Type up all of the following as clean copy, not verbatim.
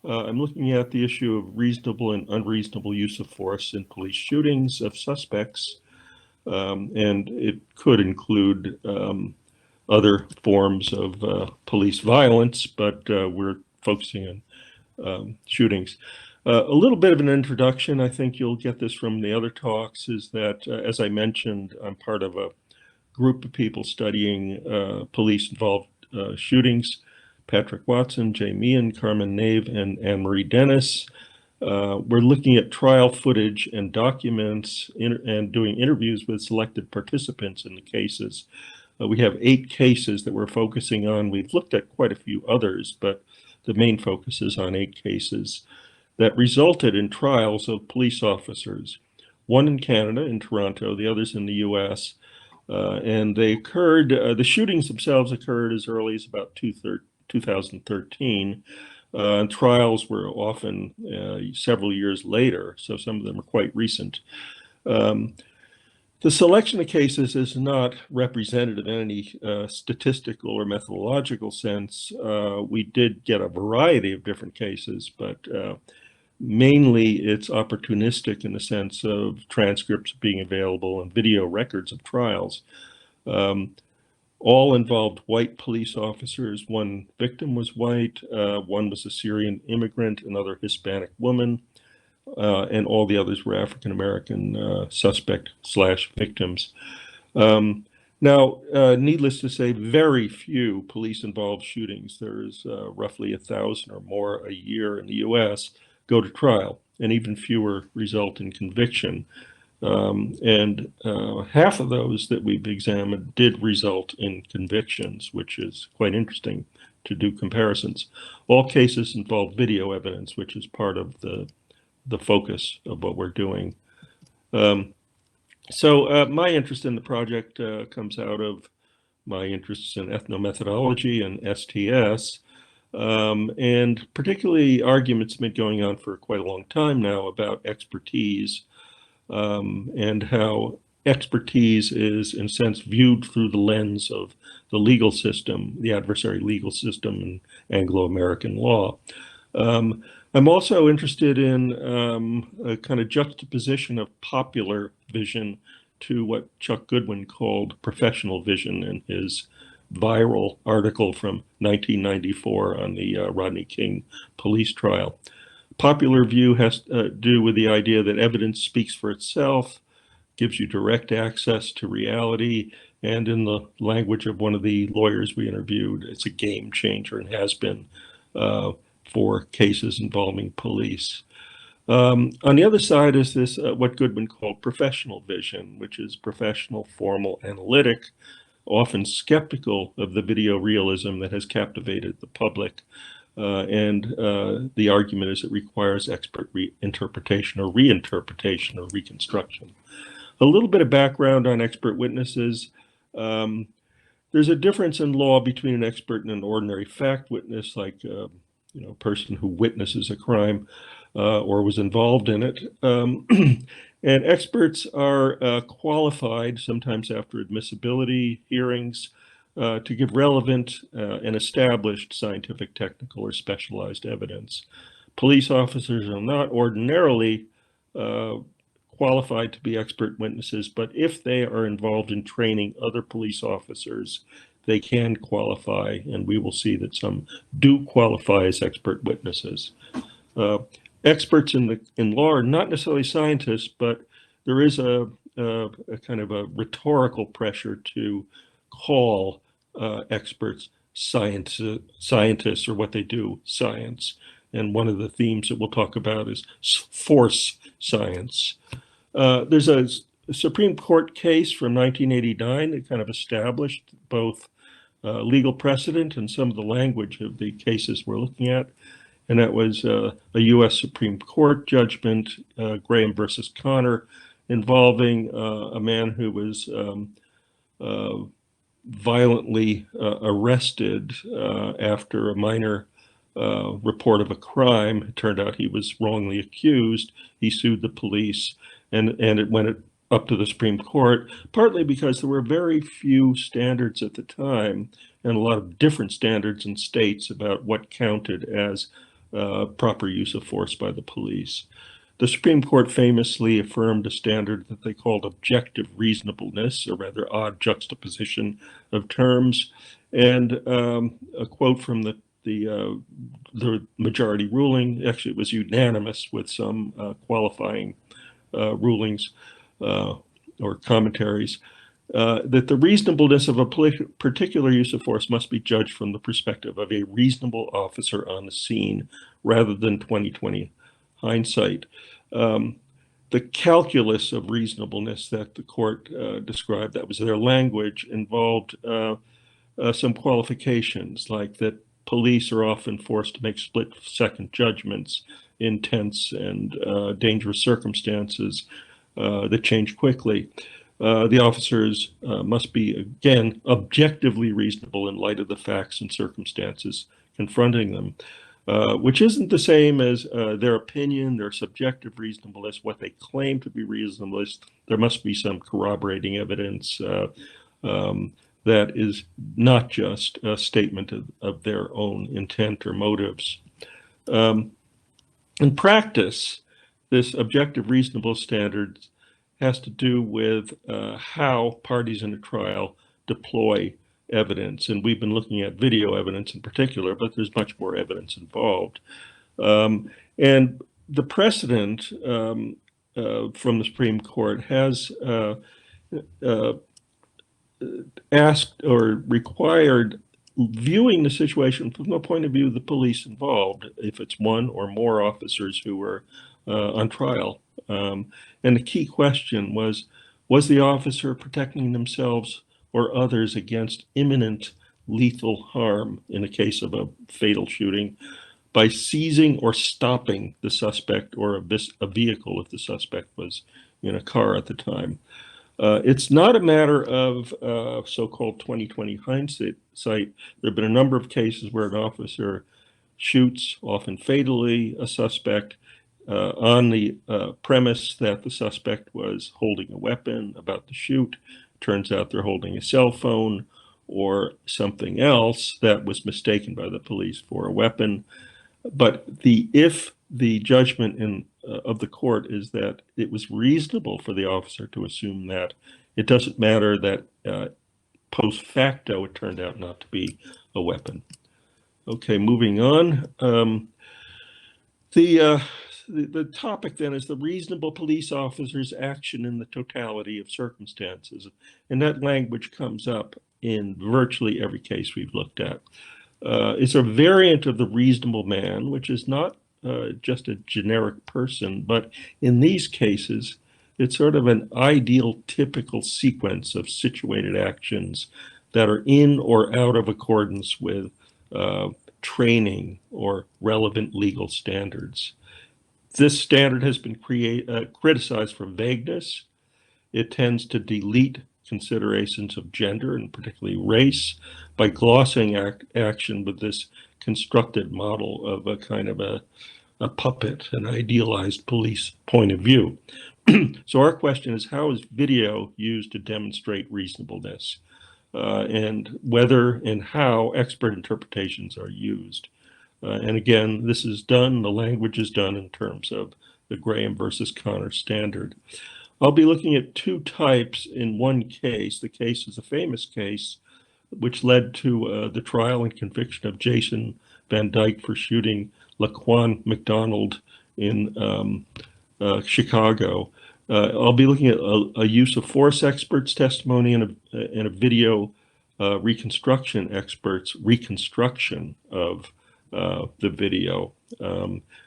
I'm looking at the issue of reasonable and unreasonable use of force in police shootings of suspects, and it could include other forms of police violence, but we're focusing on shootings. A little bit of an introduction, I think you'll get this from the other talks, is that, as I mentioned, I'm part of a group of people studying police-involved shootings. Patrick Watson, Jay Meehan, Carmen Nave, and Anne-Marie Dennis. We're looking at trial footage and documents and doing interviews with selected participants in the cases. We have 8 cases that we're focusing on. We've looked at quite a few others, but the main focus is on 8 cases that resulted in trials of police officers. One in Canada, in Toronto, the others in the US. And they occurred, the shootings themselves occurred as early as about 2013. And trials were often several years later, so some of them are quite recent. The selection of cases is not representative in any statistical or methodological sense. We did get a variety of different cases, but mainly it's opportunistic in the sense of transcripts being available and video records of trials. All involved white police officers. One victim was white, one was a Syrian immigrant, another Hispanic woman, and all the others were African-American suspect/victims. Now, needless to say, very few police-involved shootings, there's roughly 1,000 or more a year in the US, go to trial, and even fewer result in conviction. And half of those that we've examined did result in convictions, which is quite interesting to do comparisons. All cases involve video evidence, which is part of the focus of what we're doing. So my interest in the project comes out of my interests in ethnomethodology and STS, and particularly arguments have been going on for quite a long time now about expertise, and how expertise is, in a sense, viewed through the lens of the legal system, the adversary legal system in Anglo-American law. I'm also interested in a kind of juxtaposition of popular vision to what Chuck Goodwin called professional vision in his viral article from 1994 on the Rodney King police trial. Popular view has to do with the idea that evidence speaks for itself, gives you direct access to reality, and in the language of one of the lawyers we interviewed, it's a game changer and has been for cases involving police. On the other side is this, what Goodwin called professional vision, which is professional, formal, analytic, often skeptical of the video realism that has captivated the public. And the argument is it requires expert interpretation or reinterpretation or reconstruction. A little bit of background on expert witnesses. There's a difference in law between an expert and an ordinary fact witness, like a person who witnesses a crime or was involved in it. And experts are qualified, sometimes after admissibility hearings, to give relevant and established scientific, technical, or specialized evidence. Police officers are not ordinarily qualified to be expert witnesses, but if they are involved in training other police officers, they can qualify, and we will see that some do qualify as expert witnesses. Experts in law are not necessarily scientists, but there is a kind of a rhetorical pressure to call experts scientists, or what they do, science. And one of the themes that we'll talk about is force science. There's a Supreme Court case from 1989 that kind of established both legal precedent and some of the language of the cases we're looking at. And that was a US Supreme Court judgment, Graham versus Connor, involving a man who was violently arrested after a minor report of a crime. It turned out he was wrongly accused. He sued the police, and it went up to the Supreme Court, partly because there were very few standards at the time and a lot of different standards in states about what counted as proper use of force by the police. The Supreme Court famously affirmed a standard that they called objective reasonableness, a rather odd juxtaposition of terms. And a quote from the majority ruling, actually it was unanimous with some qualifying rulings or commentaries, that the reasonableness of a particular use of force must be judged from the perspective of a reasonable officer on the scene rather than 2020 hindsight. The calculus of reasonableness that the court described, that was their language, involved some qualifications, like that police are often forced to make split-second judgments in tense and dangerous circumstances that change quickly. The officers must be, again, objectively reasonable in light of the facts and circumstances confronting them, which isn't the same as their opinion, their subjective reasonableness, what they claim to be reasonableness. There must be some corroborating evidence that is not just a statement of their own intent or motives. In practice, this objective reasonable standard has to do with how parties in a trial deploy evidence. And we've been looking at video evidence in particular, but there's much more evidence involved. And the precedent from the Supreme Court has asked or required viewing the situation from the point of view of the police involved, if it's one or more officers who were on trial. And the key question was the officer protecting themselves or others against imminent lethal harm in a case of a fatal shooting by seizing or stopping the suspect or a vehicle if the suspect was in a car at the time. It's not a matter of so-called 2020 hindsight. There have been a number of cases where an officer shoots, often fatally, a suspect on the premise that the suspect was holding a weapon about to shoot. Turns out they're holding a cell phone or something else that was mistaken by the police for a weapon. But if the judgment of the court is that it was reasonable for the officer to assume that, it doesn't matter that post facto it turned out not to be a weapon. Okay, moving on. The topic then is the reasonable police officer's action in the totality of circumstances. And that language comes up in virtually every case we've looked at. It's a variant of the reasonable man, which is not just a generic person, but in these cases, it's sort of an ideal, typical sequence of situated actions that are in or out of accordance with training or relevant legal standards. This standard has been criticized for vagueness. It tends to delete considerations of gender and particularly race by glossing action with this constructed model of a kind of a puppet, an idealized police point of view. So our question is, how is video used to demonstrate reasonableness? And whether and how expert interpretations are used. And again, this is done, the language is done in terms of the Graham versus Connor standard. I'll be looking at two types in one case. The case is a famous case which led to the trial and conviction of Jason van Dyke for shooting Laquan Macdonald in Chicago. I'll be looking at a use of force experts' testimony and a video reconstruction experts' reconstruction of the video.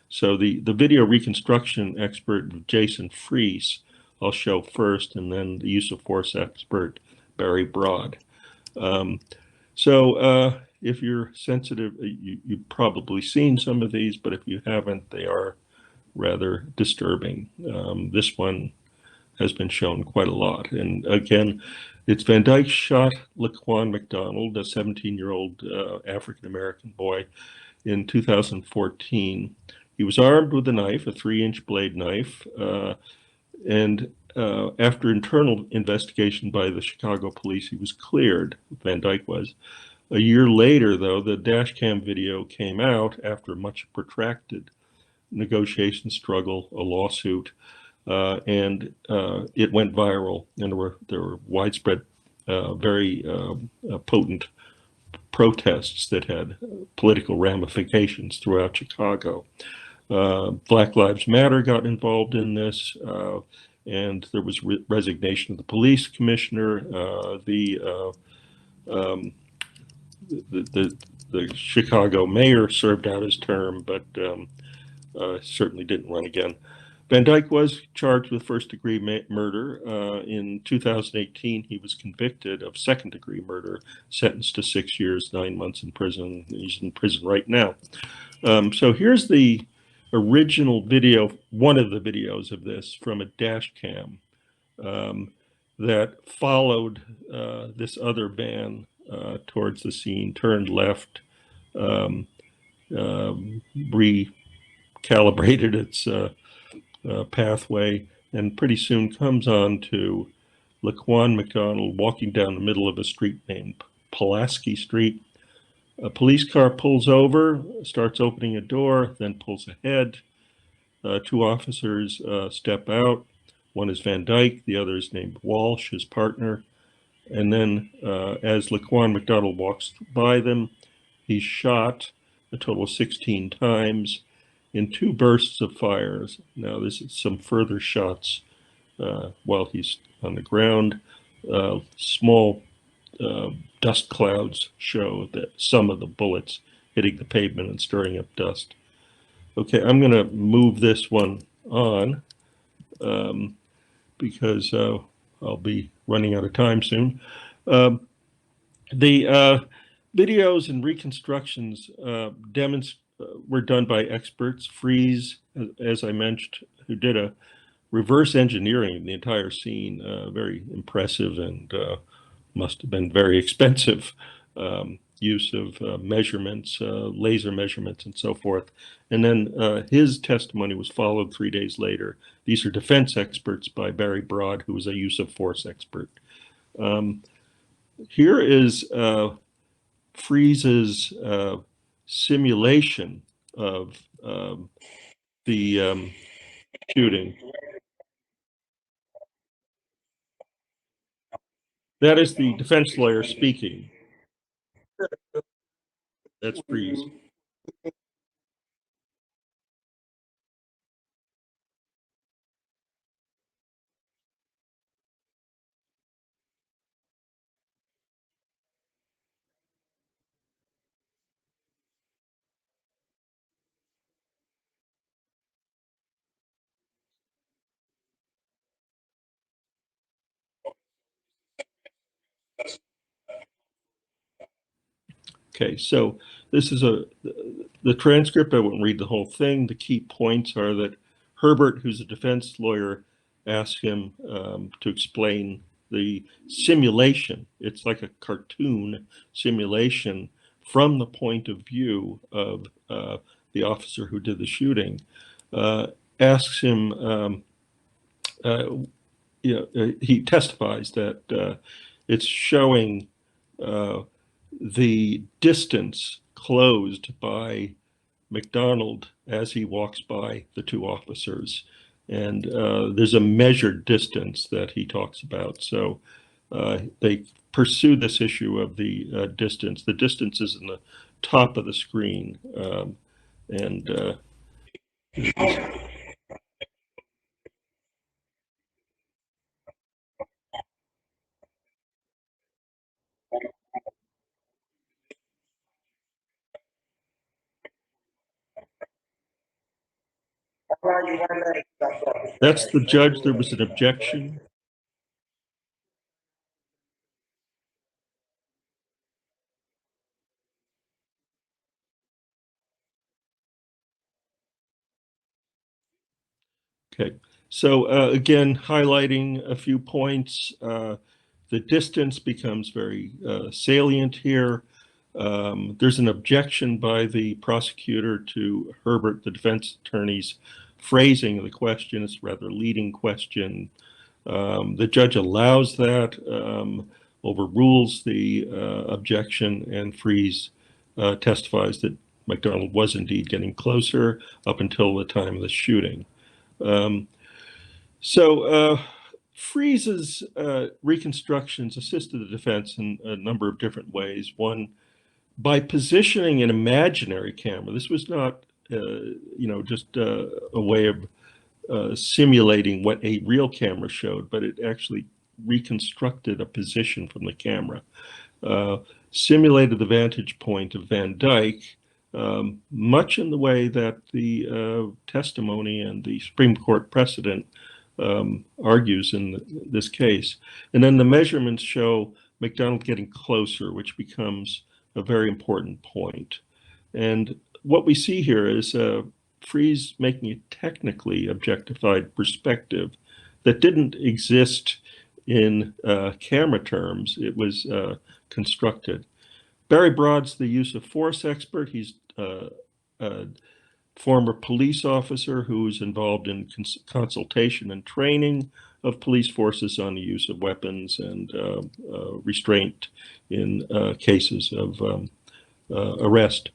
So the video reconstruction expert, Jason Fries, I'll show first, and then the use of force expert, Barry Broad. If you're sensitive, you've probably seen some of these, but if you haven't, they are rather disturbing. This one has been shown quite a lot. And again, it's Van Dyke shot Laquan McDonald, a 17-year-old African-American boy, in 2014. He was armed with a knife, a 3-inch blade knife, and after internal investigation by the Chicago police, he was cleared, Van Dyke was, A year later, though, the dash cam video came out after a much protracted negotiation struggle, a lawsuit, and it went viral, and there were widespread, very potent protests that had political ramifications throughout Chicago. Black Lives Matter got involved in this, and there was resignation of the police commissioner. The Chicago mayor served out his term, but certainly didn't run again. Van Dyke was charged with first-degree murder. In 2018, he was convicted of second-degree murder, sentenced to 6 years, 9 months in prison. He's in prison right now. So here's the original video, one of the videos of this from a dash cam that followed this other van towards the scene, turned left, recalibrated its pathway, and pretty soon comes on to Laquan McDonald walking down the middle of a street named Pulaski Street. A police car pulls over, starts opening a door, then pulls ahead. Two officers step out. One is Van Dyke, the other is named Walsh, his partner. And then as Laquan McDonald walks by them, he's shot a total of 16 times in 2 bursts of fires. Now, this is some further shots while he's on the ground. Small dust clouds show that some of the bullets hitting the pavement and stirring up dust. Okay, I'm going to move this one on because I'll be running out of time soon. The videos and reconstructions were done by experts. Freeze, as I mentioned, who did a reverse engineering of the entire scene, very impressive and must have been very expensive use of measurements, laser measurements, and so forth. And then his testimony was followed 3 days later. These are defense experts by Barry Broad, who was a use of force expert. Here is Freeze's simulation of the shooting. That is the defense lawyer speaking. That's Freeze. Okay, so this is the transcript. I won't read the whole thing. The key points are that Herbert, who's a defense lawyer, asked him to explain the simulation. It's like a cartoon simulation from the point of view of the officer who did the shooting. Asks him, he testifies that it's showing the distance closed by McDonald as he walks by the 2 officers. And there's a measured distance that he talks about. So they pursue this issue of the distance. The distance is in the top of the screen. That's the judge. There was an objection. Okay, so again, highlighting a few points. The distance becomes very salient here. There's an objection by the prosecutor to Herbert, the defense attorney's phrasing of the question. It's a rather leading question. The judge allows that, overrules the objection, and Freeze testifies that McDonald was indeed getting closer up until the time of the shooting. Freeze's reconstructions assisted the defense in a number of different ways. One, by positioning an imaginary camera. This was not, just a way of simulating what a real camera showed, but it actually reconstructed a position from the camera. Simulated the vantage point of Van Dyke, much in the way that the testimony and the Supreme Court precedent argues in this case. And then the measurements show McDonald getting closer, which becomes a very important point. And what we see here is Freeze making a technically objectified perspective that didn't exist in camera terms. It was constructed. Barry Broad's the use of force expert. He's a former police officer who was involved in consultation and training of police forces on the use of weapons and restraint in cases of arrest.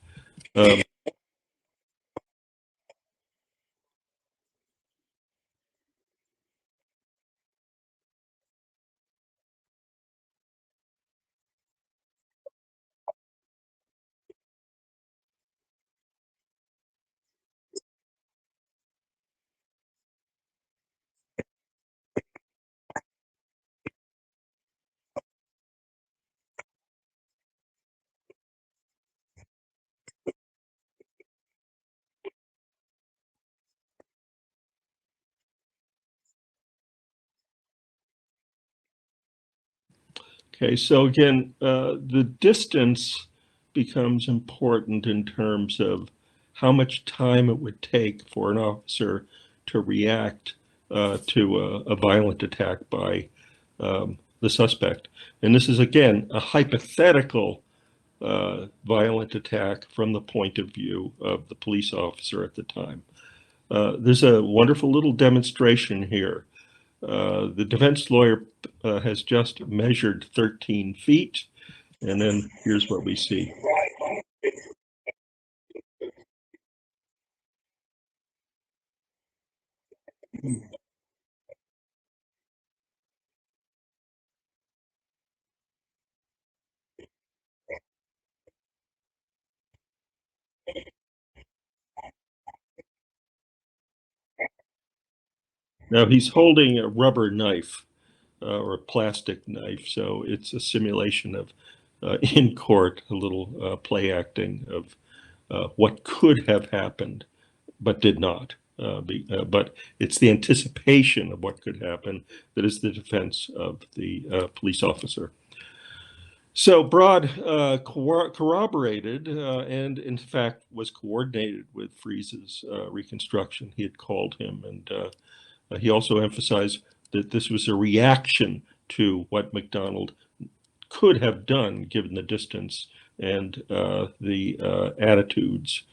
Okay, so again, the distance becomes important in terms of how much time it would take for an officer to react to a violent attack by the suspect. And this is, again, a hypothetical violent attack from the point of view of the police officer at the time. There's a wonderful little demonstration here. The defense lawyer has just measured 13 feet, and then here's what we see. Now he's holding a rubber knife or a plastic knife, so it's a simulation of in court, a little play acting of what could have happened but did not. But it's the anticipation of what could happen that is the defense of the police officer. So Broad corroborated and in fact was coordinated with Freeze's reconstruction. He had called him, and he also emphasized that this was a reaction to what McDonald could have done given the distance and the attitudes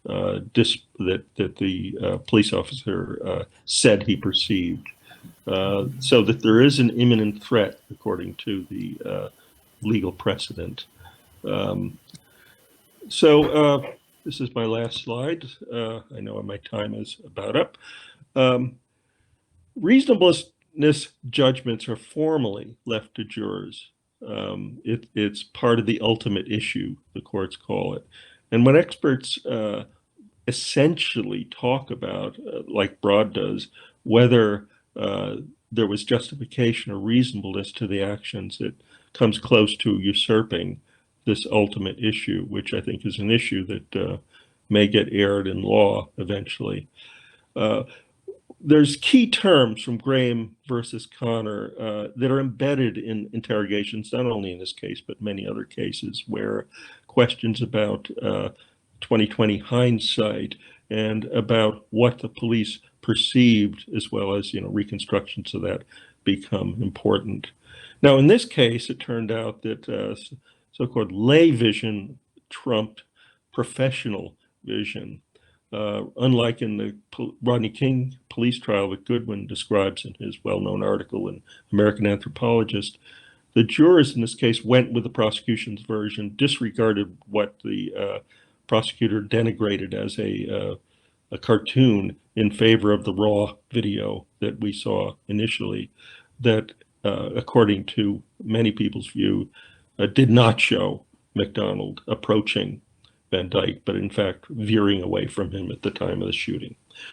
that the police officer said he perceived. So that there is an imminent threat, according to the legal precedent. This is my last slide. I know my time is about up. Reasonableness judgments are formally left to jurors. It's part of the ultimate issue, the courts call it. And when experts essentially talk about, like Broad does, whether there was justification or reasonableness to the actions, it comes close to usurping this ultimate issue, which I think is an issue that may get aired in law eventually. There's key terms from Graham versus Connor that are embedded in interrogations, not only in this case, but many other cases where questions about 2020 hindsight and about what the police perceived, as well as reconstructions of that, become important. Now, in this case, it turned out that so-called lay vision trumped professional vision. Unlike in the Rodney King police trial that Goodwin describes in his well-known article in American Anthropologist, The jurors in this case went with the prosecution's version, disregarded what the prosecutor denigrated as a cartoon in favor of the raw video that we saw initially, that according to many people's view, did not show McDonald approaching Van Dyke, but in fact veering away from him at the time of the shooting.